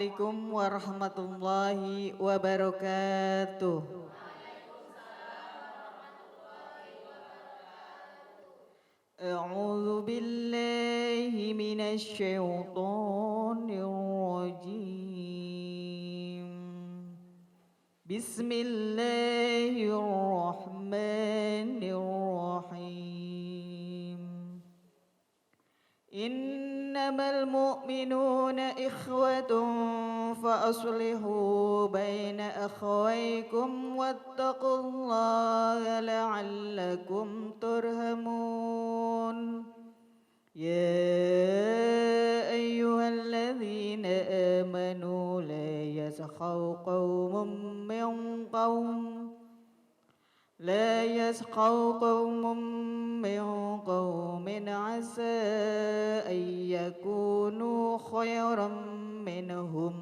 Assalamualaikum warahmatullahi wabarakatuh. A'udzu billahi minasy syaithanir rajim. Bismillahirrahmanirrahim. Innamal mu'minuna ikhwatun fa aslihu baina akhawaykum wattaqullaha la'allakum turhamun. Ya ayyuhalladzina amanu la yaskhaw qaumun min qaum لا يسخر قوم من قوم عسى أن يكونوا خيرا منهم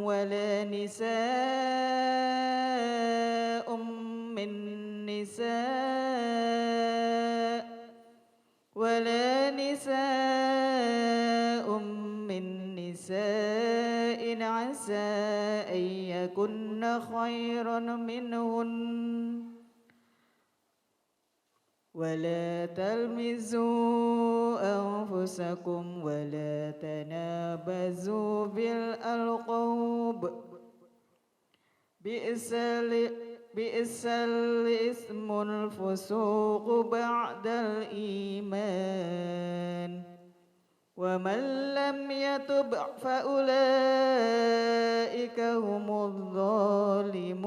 ولا نساء من نساء عسى أن يكن خيرا منهن ولا تلمزوا أنفسكم ولا تنابزوا بالألقاب بئس الاسم الفسوق بعد الإيمان ومن لم يتب فأولئك هم الظالمون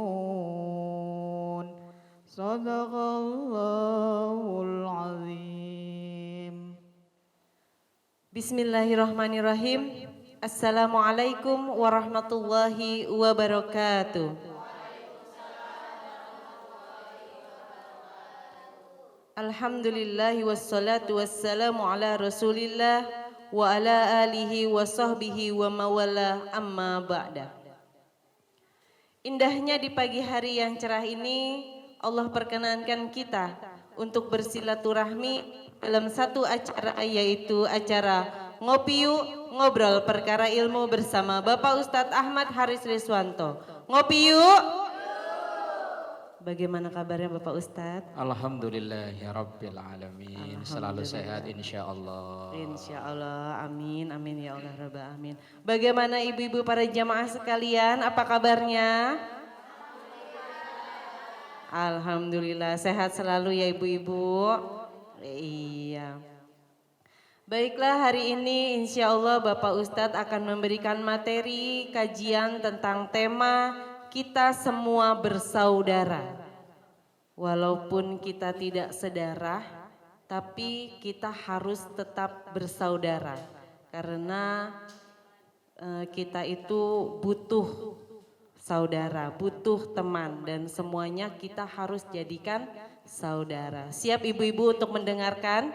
صدق الله العظيم. Bismillahirrahmanirrahim. Assalamualaikum warahmatullahi wabarakatuh. Alhamdulillahi wassalatu wassalamu ala rasulillah wa ala alihi wa sahbihi wa mawala amma ba'da. Indahnya di pagi hari yang cerah ini, Allah perkenankan kita untuk bersilaturahmi dalam satu acara, yaitu acara Ngopi Yuk Ngobrol Perkara Ilmu bersama Bapak Ustadz Ahmad Haris Riswanto. Ngopi yuk! Bagaimana kabarnya Bapak Ustadz? Alhamdulillahirrabbilalamin. Selalu sehat insyaallah. Insyaallah, amin, amin ya Allah Rabbal Alamin. Bagaimana ibu-ibu para jamaah sekalian, apa kabarnya? Alhamdulillah, sehat selalu ya ibu-ibu. Iya. Baiklah, hari ini insyaallah Bapak Ustadz akan memberikan materi kajian tentang tema kita semua bersaudara. Walaupun kita tidak sedarah, tapi kita harus tetap bersaudara. Karena kita itu butuh saudara, butuh teman, dan semuanya kita harus jadikan saudara. Siap ibu-ibu untuk mendengarkan?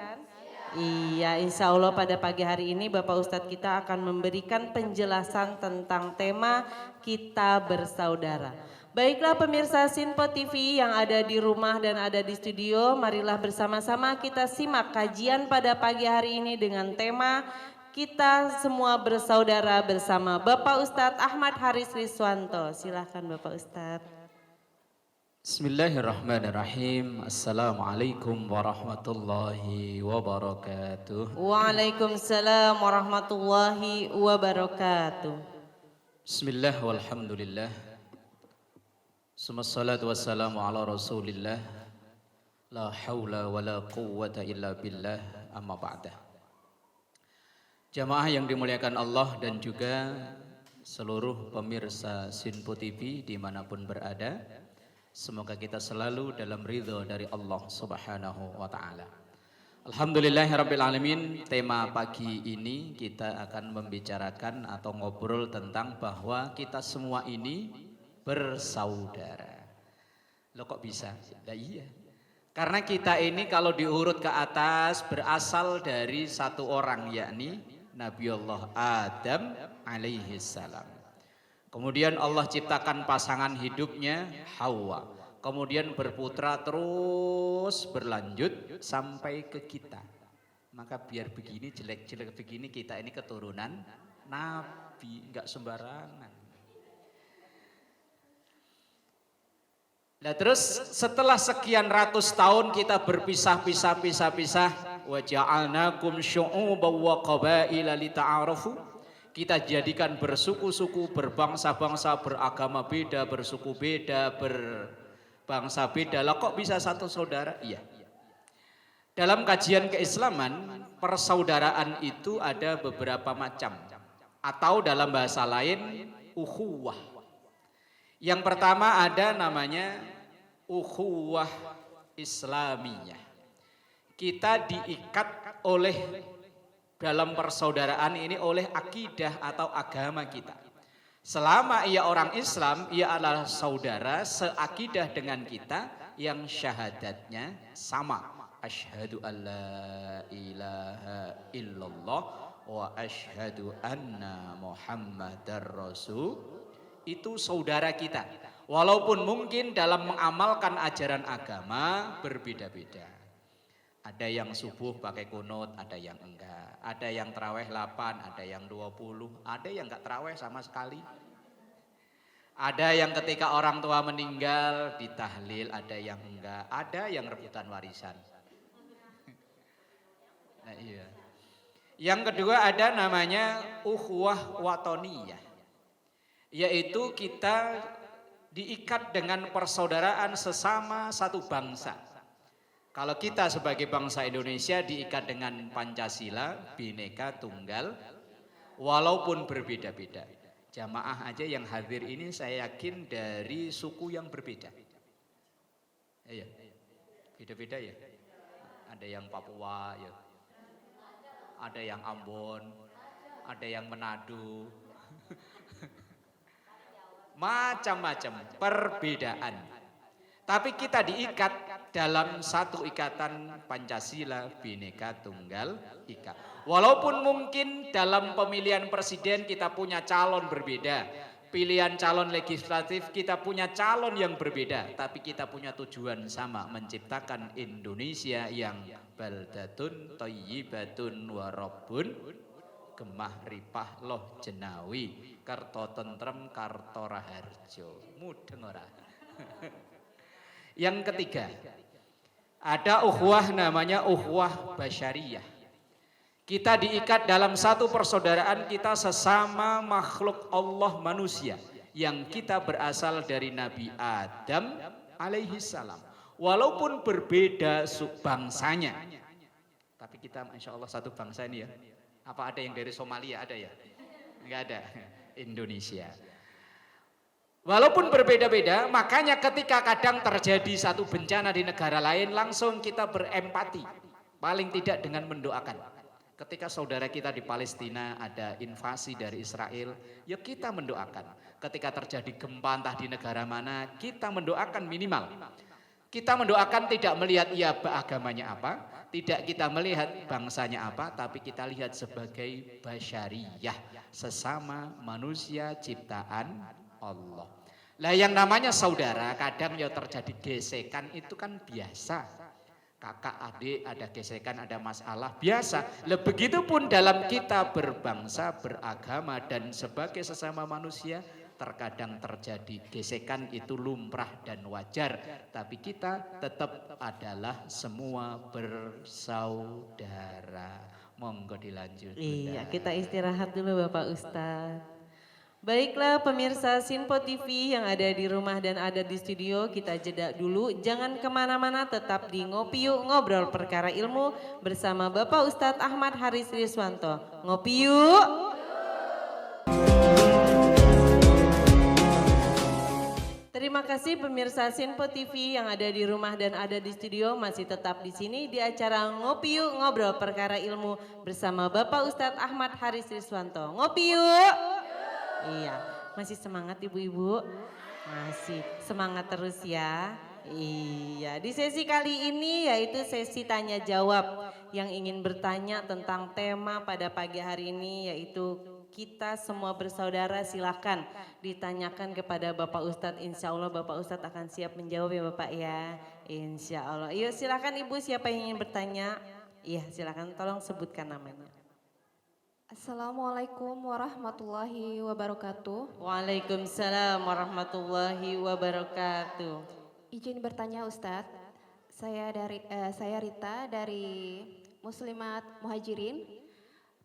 Iya, insya Allah pada pagi hari ini Bapak Ustadz kita akan memberikan penjelasan tentang tema kita bersaudara. Baiklah pemirsa Sinpo TV yang ada di rumah dan ada di studio, marilah bersama-sama kita simak kajian pada pagi hari ini dengan tema kita semua bersaudara bersama Bapak Ustadz Ahmad Haris Riswanto. Silahkan Bapak Ustadz. Bismillahirrahmanirrahim. Assalamualaikum warahmatullahi wabarakatuh. Waalaikumsalam warahmatullahi wabarakatuh. Bismillah walhamdulillah. Summassalatu wassalamu ala rasulillah. La hawla wa la quwwata illa billah, amma ba'dah. Jamaah yang dimuliakan Allah dan juga seluruh pemirsa Sinpo TV dimanapun berada, semoga kita selalu dalam ridho dari Allah Subhanahu wa ta'ala. Alhamdulillahirrabbilalamin. Tema pagi ini kita akan membicarakan atau ngobrol tentang bahwa kita semua ini bersaudara. Loh kok bisa? Nah, iya. Karena kita ini kalau diurut ke atas berasal dari satu orang, yakni Nabiullah Adam alaihi salam. Kemudian Allah ciptakan pasangan hidupnya Hawa. Kemudian berputra terus berlanjut sampai ke kita. Maka biar begini jelek-jelek begini kita ini keturunan Nabi, enggak sembarangan. Nah terus setelah sekian ratus tahun kita berpisah-pisah, wa ja'alnakum syu'uban wa qabaila lita'arafu. Kita jadikan bersuku-suku, berbangsa-bangsa, beragama beda, bersuku beda, berbangsa beda. Lah kok bisa satu saudara? Iya. Dalam kajian keislaman, persaudaraan itu ada beberapa macam. Atau dalam bahasa lain, ukhuwah. Yang pertama ada namanya ukhuwah Islamiyah. Kita diikat oleh dalam persaudaraan ini oleh akidah atau agama kita. Selama ia orang Islam, ia adalah saudara seakidah dengan kita yang syahadatnya sama. Asyhadu an la ilaha illallah wa asyhadu anna Muhammadar Rasul. Itu saudara kita. Walaupun mungkin dalam mengamalkan ajaran agama berbeda-beda. Ada yang subuh pakai kunut, ada yang enggak. Ada yang tarawih 8, ada yang 20, ada yang enggak tarawih sama sekali. Ada yang ketika orang tua meninggal ditahlil, ada yang enggak. Ada yang rebutan warisan. Nah, iya. Yang kedua ada namanya ukhuwah watoniyah. Yaitu kita diikat dengan persaudaraan sesama satu bangsa. Kalau kita sebagai bangsa Indonesia diikat dengan Pancasila, Bhinneka Tunggal, walaupun berbeda-beda. Jamaah aja yang hadir ini saya yakin dari suku yang berbeda. Iya, beda-beda ya. Ada yang Papua, ya. Ada yang Ambon, ada yang Manado. Macam-macam perbedaan. Tapi kita diikat dalam satu ikatan Pancasila Bhinneka Tunggal Ika. Walaupun mungkin dalam pemilihan presiden kita punya calon berbeda. Pilihan calon legislatif kita punya calon yang berbeda. Tapi kita punya tujuan sama, menciptakan Indonesia yang baldatun thayyibatun wa rabbun gemah ripah loh jenawi karto tentrem karto raharjo. Mudeng ora. Yang ketiga ada ukhuwah namanya ukhuwah basyariyah. Kita diikat dalam satu persaudaraan kita sesama makhluk Allah manusia yang kita berasal dari Nabi Adam alaihi salam. Walaupun berbeda bangsanya, tapi kita masya Allah satu bangsa ini ya. Apa ada yang dari Somalia? Ada ya? Enggak ada. Indonesia. Walaupun berbeda-beda, makanya ketika kadang terjadi satu bencana di negara lain, langsung kita berempati. Paling tidak dengan mendoakan. Ketika saudara kita di Palestina ada invasi dari Israel, ya kita mendoakan. Ketika terjadi gempa entah di negara mana, kita mendoakan minimal. Kita mendoakan tidak melihat ia agamanya apa, tidak kita melihat bangsanya apa, tapi kita lihat sebagai basyariyah, sesama manusia ciptaan Allah. Lah yang namanya saudara kadang ya terjadi gesekan itu kan biasa. Kakak adik ada gesekan, ada masalah biasa. Lah begitupun dalam kita berbangsa, beragama dan sebagai sesama manusia terkadang terjadi gesekan, itu lumrah dan wajar. Tapi kita tetap adalah semua bersaudara. Monggo dilanjut. Iya, kita istirahat dulu Bapak Ustadz. Baiklah pemirsa Sinpo TV yang ada di rumah dan ada di studio, kita jeda dulu. Jangan kemana-mana, tetap di Ngopi Yuk Ngobrol Perkara Ilmu bersama Bapak Ustadz Ahmad Haris Riswanto. Ngopi yuk. Terima kasih pemirsa Sinpo TV yang ada di rumah dan ada di studio, masih tetap di sini di acara Ngopi Yuk Ngobrol Perkara Ilmu bersama Bapak Ustadz Ahmad Haris Riswanto. Ngopi yuk. Iya, masih semangat ibu-ibu? Masih semangat terus ya. Iya, di sesi kali ini yaitu sesi tanya jawab. Yang ingin bertanya tentang tema pada pagi hari ini yaitu kita semua bersaudara, silahkan ditanyakan kepada Bapak Ustadz. Insya Allah Bapak Ustadz akan siap menjawab ya Bapak ya. Insya Allah. Yuk silahkan ibu, siapa yang ingin bertanya? Iya, silakan tolong sebutkan namanya. Assalamualaikum warahmatullahi wabarakatuh. Waalaikumsalam warahmatullahi wabarakatuh. Izin bertanya Ustadz, saya Rita dari Muslimat Muhajirin.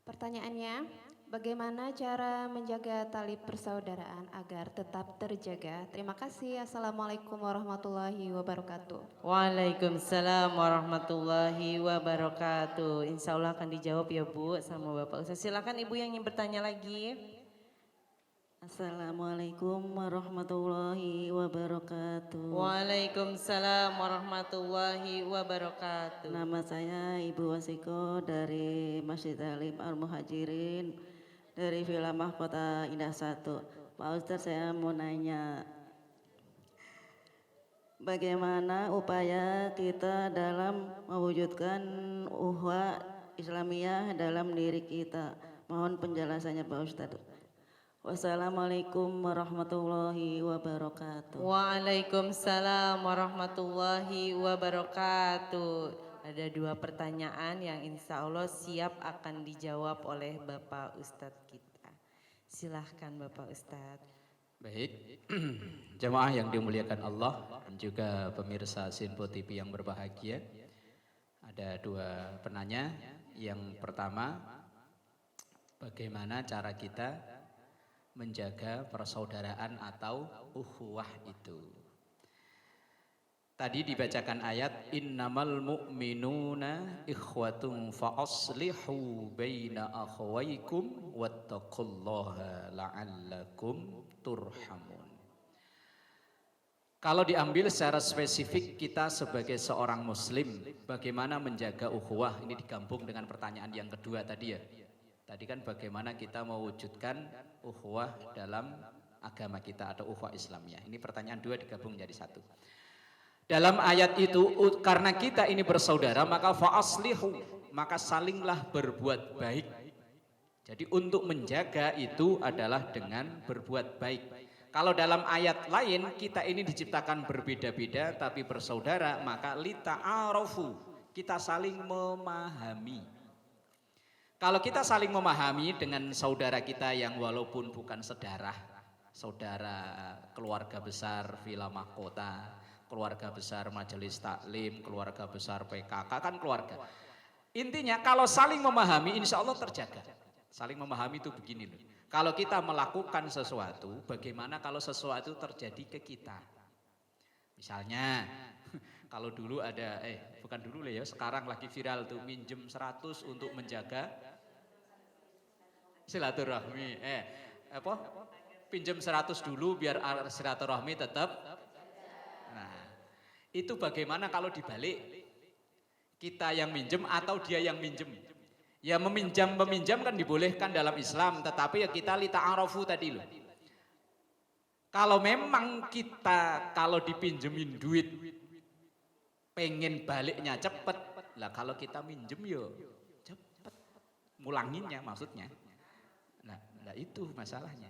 Pertanyaannya, bagaimana cara menjaga tali persaudaraan agar tetap terjaga? Terima kasih. Assalamualaikum warahmatullahi wabarakatuh. Waalaikumsalam warahmatullahi wabarakatuh. Insya Allah akan dijawab ya Bu sama Bapak Ustaz. Silakan Ibu yang ingin bertanya lagi. Assalamualaikum warahmatullahi wabarakatuh. Waalaikumsalam warahmatullahi wabarakatuh. Nama saya Ibu Wasiko dari Masjid Alim Al-Muhajirin dari Villa Mahkota Indah 1. Pak Ustadz, saya mau nanya, bagaimana upaya kita dalam mewujudkan ukhuwah Islamiyah dalam diri kita? Mohon penjelasannya Pak Ustadz. Wassalamualaikum warahmatullahi wabarakatuh. Waalaikumsalam warahmatullahi wabarakatuh. Ada 2 pertanyaan yang insya Allah siap akan dijawab oleh Bapak Ustadz kita. Silahkan Bapak Ustadz. Baik, jemaah yang dimuliakan Allah dan juga pemirsa Sinpo TV yang berbahagia. Ada 2 penanya. Yang pertama, bagaimana cara kita menjaga persaudaraan atau ukhuwah itu. Tadi dibacakan ayat innamal mu'minuna ikhwatun fa aslihu baina akhawaykum wattaqullaha la'allakum turhamun. Kalau diambil secara spesifik kita sebagai seorang muslim, bagaimana menjaga ukhuwah? Ini digabung dengan pertanyaan yang kedua tadi ya. Tadi kan bagaimana kita mewujudkan ukhuwah dalam agama kita atau ukhuwah Islamiyah. Ini pertanyaan 2 digabung jadi 1. Dalam ayat itu karena kita ini bersaudara maka fa'aslihu, maka salinglah berbuat baik. Jadi untuk menjaga itu adalah dengan berbuat baik. Kalau dalam ayat lain kita ini diciptakan berbeda-beda tapi bersaudara, maka lita'arafu, kita saling memahami. Kalau kita saling memahami dengan saudara kita yang walaupun bukan sedarah, saudara keluarga besar Villa Mahkota, keluarga besar Majelis Taklim, keluarga besar PKK, kan keluarga. Intinya kalau saling memahami insya Allah terjaga. Saling memahami itu begini loh. Kalau kita melakukan sesuatu, bagaimana kalau sesuatu terjadi ke kita? Misalnya, kalau dulu ada, bukan dulu lah ya, sekarang lagi viral tuh minjem 100 untuk menjaga silaturahmi. Pinjam 100 dulu biar silaturahmi tetap. Nah, itu bagaimana kalau dibalik? Kita yang minjem atau dia yang minjem? Ya meminjam kan dibolehkan dalam Islam, tetapi ya kita lita'arafu tadi loh. Kalau memang kita kalau dipinjemin duit pengen baliknya cepet, lah kalau kita minjem yo cepet mulanginnya maksudnya. Nah itu masalahnya.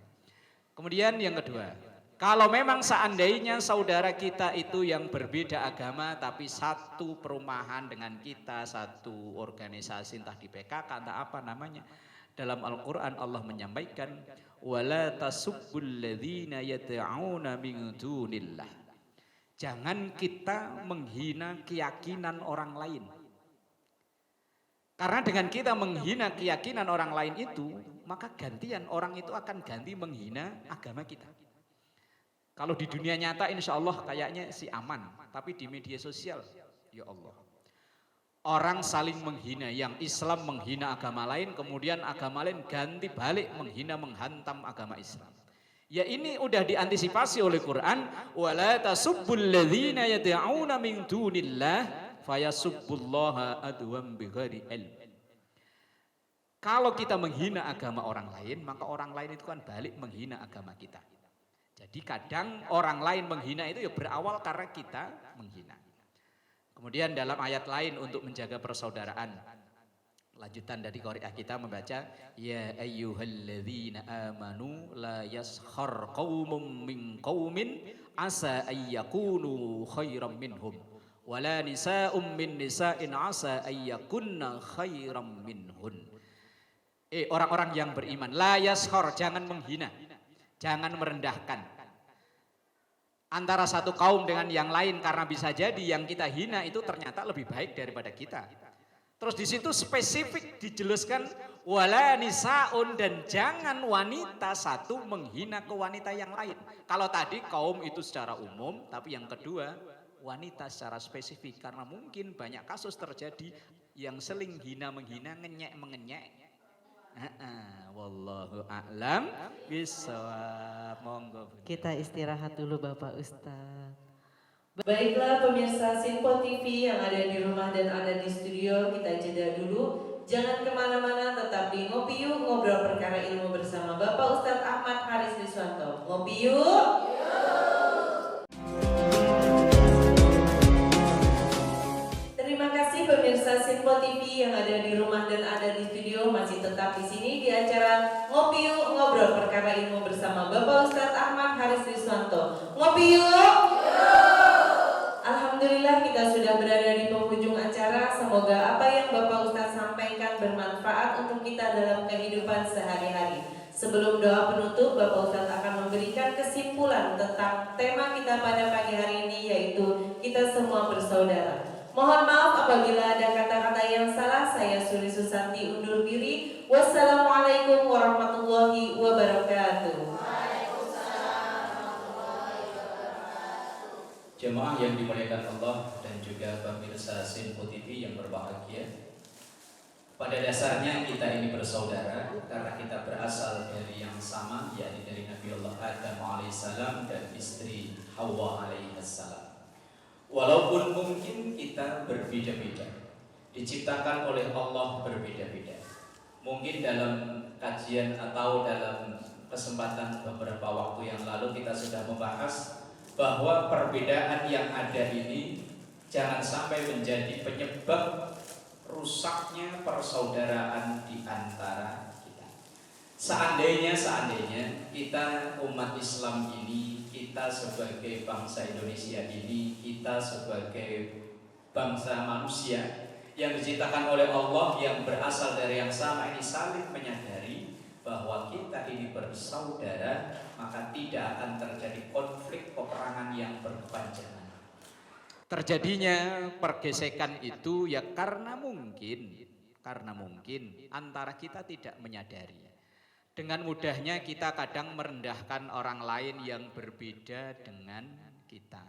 Kemudian yang kedua, kalau memang seandainya saudara kita itu yang berbeda agama tapi satu perumahan dengan kita, satu organisasi entah di PKK entah apa namanya, dalam Al-Quran Allah menyampaikan wala tasubbul ladzina yad'una min dunillah. Jangan kita menghina keyakinan orang lain. Karena dengan kita menghina keyakinan orang lain itu, maka gantian orang itu akan ganti menghina agama kita. Kalau di dunia nyata insya Allah kayaknya sih aman, tapi di media sosial, ya Allah. Orang saling menghina, yang Islam menghina agama lain, kemudian agama lain ganti balik menghina, menghantam agama Islam. Ya ini udah diantisipasi oleh Quran, wala tasubbul ladzina yad'una min dunillah fayasubbullaha adwam bighairi ilm. Kalau kita menghina agama orang lain, maka orang lain itu kan balik menghina agama kita. Jadi kadang orang lain menghina itu ya berawal karena kita menghina. Kemudian dalam ayat lain untuk menjaga persaudaraan, lanjutan dari qari'ah kita membaca ya ayyuhalladzina amanu la yaskhar qaumum min qaumin asa ayyakunu khairam minhum Wala nisa'um min nisa'in asa ayyakunna khairam minhun. Orang-orang yang beriman, la yashor, jangan menghina, jangan merendahkan antara satu kaum dengan yang lain, karena bisa jadi yang kita hina itu ternyata lebih baik daripada kita. Terus di situ spesifik dijelaskan wala nisaun, dan jangan wanita satu menghina ke wanita yang lain. Kalau tadi kaum itu secara umum, tapi yang kedua wanita secara spesifik, karena mungkin banyak kasus terjadi yang seling hina menghina, ngenyek mengenyek. Wallahu a'lam bishawab. Monggo. Kita istirahat dulu Bapak Ustadz. Baiklah pemirsa Sinpo TV yang ada di rumah dan ada di studio, kita jeda dulu. Jangan kemana-mana, tetap di Ngopi Yuk, ngobrol perkara ilmu bersama Bapak Ustadz Ahmad Haris Riswanto. Ngopi yuk. Terima kasih pemirsa Sinpo TV yang ada di rumah dan ada di studio, masih tetap di sini di acara Ngopi Yuk, ngobrol perkara ilmu bersama Bapak Ustadz Ahmad Haris Riswanto. Ngopi yuk. Alhamdulillah kita sudah berada di penghujung acara. Semoga apa yang Bapak Ustadz sampaikan bermanfaat untuk kita dalam kehidupan sehari-hari. Sebelum doa penutup, Bapak Ustadz akan memberikan kesimpulan tentang tema kita pada pagi hari ini, yaitu kita semua bersaudara. Mohon maaf apabila ada kata-kata yang salah. Saya Suri Susanti undur diri. Wassalamualaikum warahmatullahi wabarakatuh. Jemaah yang dimuliakan Allah dan juga pemirsa Sinpo TV yang berbahagia. Pada dasarnya kita ini bersaudara karena kita berasal dari yang sama, yakni dari Nabi Allah Adam alaihissalam dan istri Hawa alaihissalam. Walaupun mungkin kita berbeda-beda, diciptakan oleh Allah berbeda-beda. Mungkin dalam kajian atau dalam kesempatan beberapa waktu yang lalu kita sudah membahas bahwa perbedaan yang ada ini jangan sampai menjadi penyebab rusaknya persaudaraan di antara kita. Seandainya kita umat Islam ini, kita sebagai bangsa Indonesia ini, kita sebagai bangsa manusia yang diciptakan oleh Allah, yang berasal dari yang sama ini, saling menyadari bahwa kita ini bersaudara, maka tidak akan terjadi konflik peperangan yang berkepanjangan. Terjadinya pergesekan itu ya karena mungkin antara kita tidak menyadari. Dengan mudahnya kita kadang merendahkan orang lain yang berbeda dengan kita.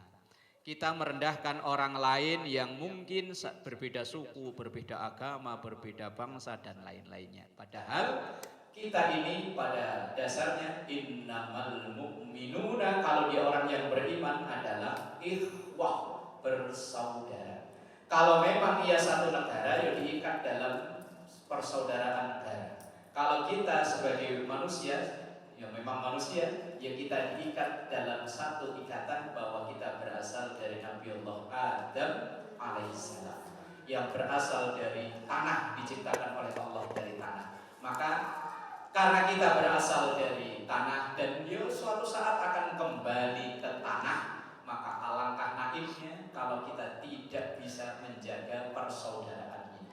Kita merendahkan orang lain yang mungkin berbeda suku, berbeda agama, berbeda bangsa dan lain-lainnya. Padahal kita ini pada dasarnya innamal mu'minuna, kalau dia orang yang beriman adalah ikhwah, bersaudara. Kalau memang ia satu negara, ya diikat dalam persaudaraan negara. Kalau kita sebagai manusia, ya memang manusia, ya kita diikat dalam satu ikatan bahwa kita berasal dari Nabi Allah Adam alaihissalam, yang berasal dari tanah, diciptakan oleh Allah dari tanah. Maka karena kita berasal dari tanah dan dia suatu saat akan kembali ke tanah, maka alangkah naifnya kalau kita tidak bisa menjaga persaudaraan ini.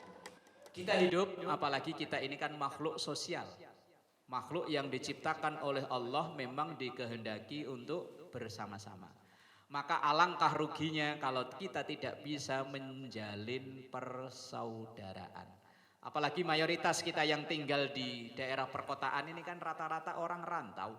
Kita hidup, apalagi kita ini kan makhluk sosial, makhluk yang diciptakan oleh Allah memang dikehendaki untuk bersama-sama. Maka alangkah ruginya kalau kita tidak bisa menjalin persaudaraan. Apalagi mayoritas kita yang tinggal di daerah perkotaan ini kan rata-rata orang rantau.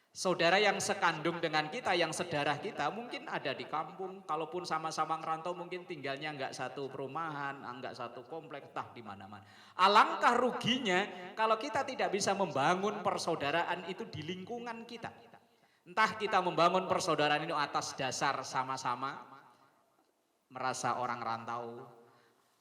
Saudara yang sekandung dengan kita, yang sedarah kita mungkin ada di kampung. Kalaupun sama-sama ngerantau mungkin tinggalnya enggak satu perumahan, enggak satu kompleks, entah di mana-mana. Alangkah ruginya kalau kita tidak bisa membangun persaudaraan itu di lingkungan kita. Entah kita membangun persaudaraan itu atas dasar sama-sama merasa orang rantau.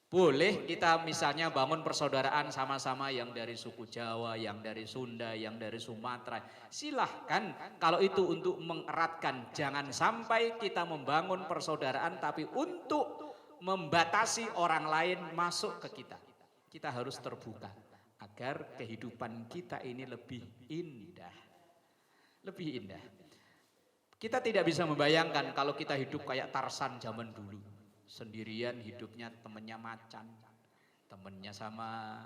Boleh kita misalnya bangun persaudaraan sama-sama yang dari suku Jawa, yang dari Sunda, yang dari Sumatera. Silahkan kalau itu untuk mengeratkan. Jangan sampai kita membangun persaudaraan tapi untuk membatasi orang lain masuk ke kita. Kita harus terbuka agar kehidupan kita ini lebih indah. Lebih indah. Kita tidak bisa membayangkan kalau kita hidup kayak Tarsan zaman dulu. sendirian hidupnya temennya macan, temennya sama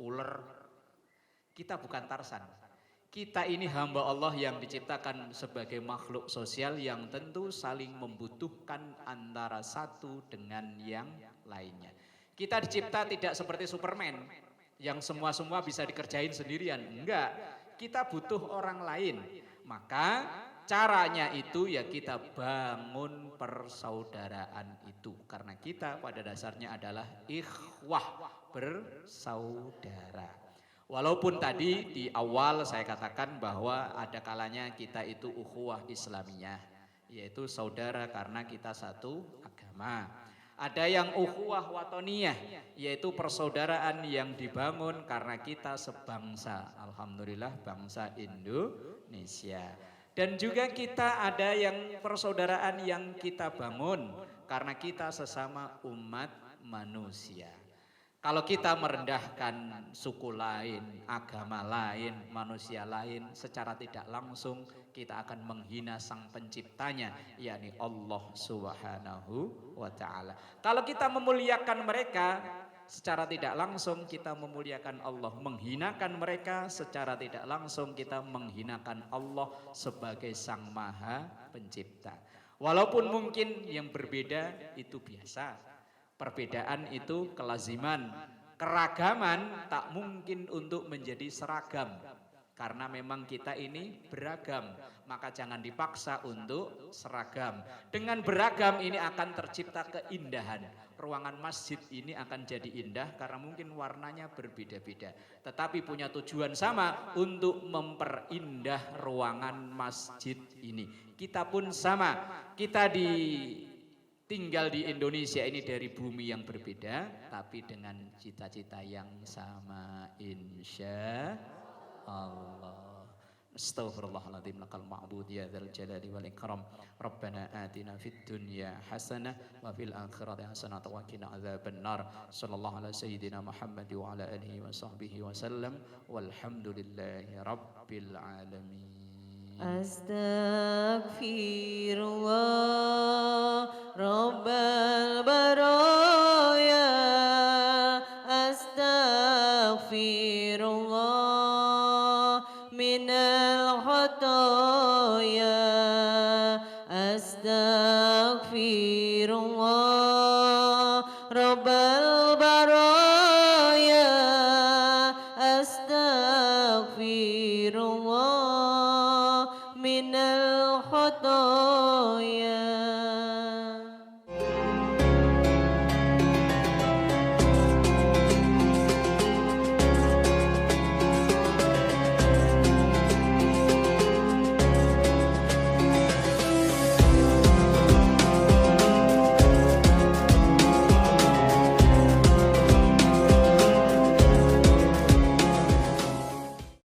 ular. Kita bukan Tarsan. Kita ini hamba Allah yang diciptakan sebagai makhluk sosial yang tentu saling membutuhkan antara satu dengan yang lainnya. Kita dicipta tidak seperti Superman yang semua-semua bisa dikerjain sendirian. Enggak, kita butuh orang lain. Maka caranya itu ya kita bangun persaudaraan itu. Karena kita pada dasarnya adalah ikhwah, bersaudara. Walaupun tadi di awal saya katakan bahwa ada kalanya kita itu ukhuwah Islamiyah, yaitu saudara karena kita satu agama. Ada yang ukhuwah watoniyah, yaitu persaudaraan yang dibangun karena kita sebangsa. Alhamdulillah bangsa Indonesia. Dan juga kita ada yang persaudaraan yang kita bangun karena kita sesama umat manusia. Kalau kita merendahkan suku lain, agama lain, manusia lain, secara tidak langsung kita akan menghina sang penciptanya, yakni Allah Subhanahu wa ta'ala. Kalau kita memuliakan mereka, secara tidak langsung kita memuliakan Allah. Menghinakan mereka, secara tidak langsung kita menghinakan Allah sebagai sang maha pencipta. Walaupun mungkin yang berbeda itu biasa. Perbedaan itu kelaziman, keragaman tak mungkin untuk menjadi seragam. Karena memang kita ini beragam, maka jangan dipaksa untuk seragam. Dengan beragam ini akan tercipta keindahan. Ruangan masjid ini akan jadi indah karena mungkin warnanya berbeda-beda. Tetapi punya tujuan sama untuk memperindah ruangan masjid ini. Kita pun sama, kita tinggal di Indonesia ini dari bumi yang berbeda, tapi dengan cita-cita yang sama, insya Allah. Astaghfirullahaladzim lakal ma'bud ya dzal jalali wal ikram. Rabbana atina fid dunya hasanah wa fil akhirati hasanah wa qina adzabannar. Sallallahu ala sayyidina Muhammad wa ala alihi wa sahbihi wa sallam. Walhamdulillahi rabbil alamin. Astaghfirullah Rabbal baraya. Astaghfirullah minal khataya. Astaghfirullah Rabbal baraya. Astaghfirullah